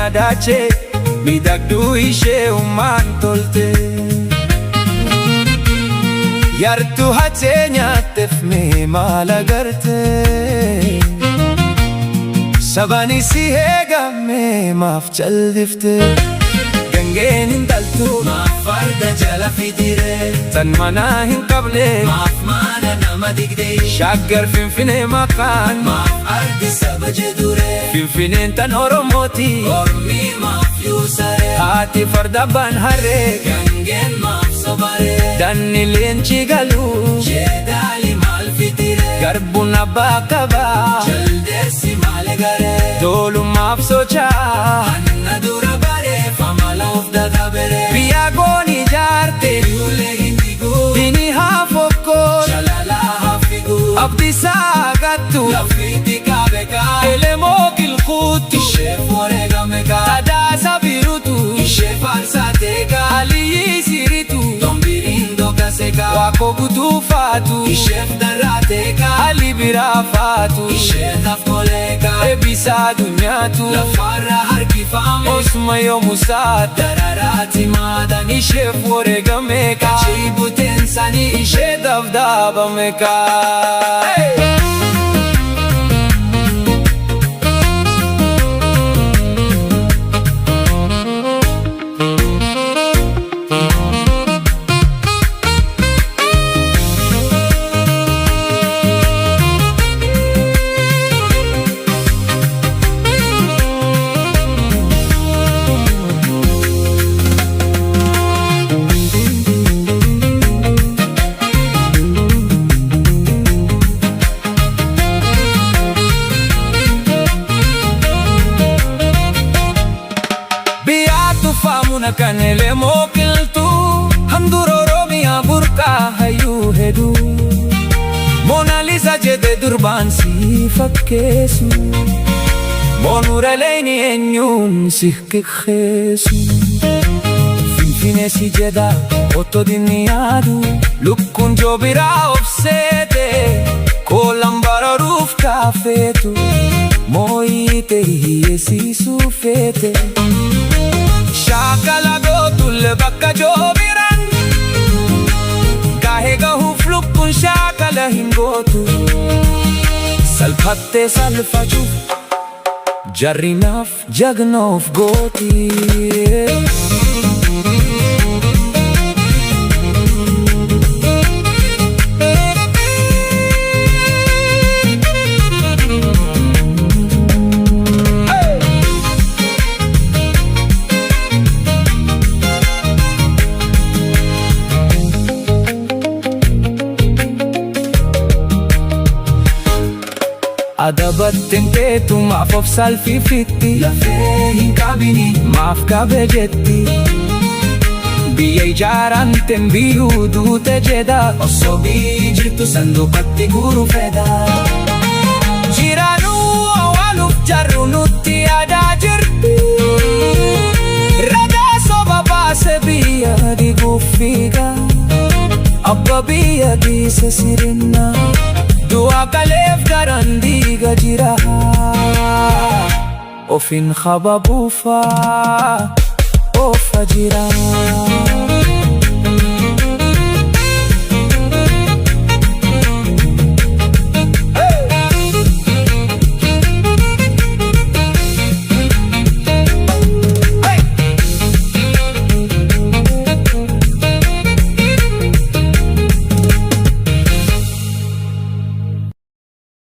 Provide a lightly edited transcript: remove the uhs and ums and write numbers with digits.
yaadache miidhagduu ishee uumaan tolte. Yartuu hatee nyaatteef mee maal agarte? Sabani si eegame maaf jal'ifte? Gangeen intaltu maaf farda jala fitire? Tan manaa hin qabne maaf mana nama digde? Shaggar Finfinnee maqaan maaf ardi saba jedhure? Finfinneen tan Oromooti Oromii maaf yuusare? Haati farda abbaan harree gangeen maaf sobare? Danni leenci galu jeedali maal fitire? Garbuun abbaa qabaa jaldeessi maal egare? Doolu maaf socho'aa anna dura bare famala of dadhabere? Biyya gooni jaarte ijoollee hin digu dini haa fokkoo jalala haa figu abdiisaa gattu lafitti kaabeka elemoo kilkuutu ishee foreegameka tadaasa birutu ishee faarsateeka aliyyi siritu dombiriin dokaseka waako gutuu faatu isheef darrateeka ali biraa faatu ishee tafkoleeka eebbisaa dunyaatu lafarra harkifame osuma yoomusaa dararaati maadan isheef wareegameeka achii buteensanii ishee dabdaabameeka. Faamuna kan elemoo qiltuu handhuura Oromiyaa burqaa hayyuu hedduu Mona Lisa jedhe durbaan si fakkeessu Moonura leeyni eenyuun si qixxeessu Finfinnee si jedha otoo dinni yaadu lukkuun joo biraa obseete koolan bararuuf kaafeetu mooyite hiyyeessisuu feete. Shaakala gootulle bakka joobiran gaahee gahuuf lukkuun shaakala hin gootu salphattee salphachuuf jarrinaaf jagnoof gooti. Adabatten teetu maaf of salphifitti lafee hin qabini maaf qabe jetti biyya ijaaranten biyyuu duute jedha osoo biyyi jirtu sanduuqatti guuruu fedha. Jiraanuu awwaaluuf jarru nutti yaadaa jirti ragaa soba baase biyya diguuf fiiga abba biyya dhiise sirina du'a kaleef garan diiga jira ofin khababuufa ofa jira.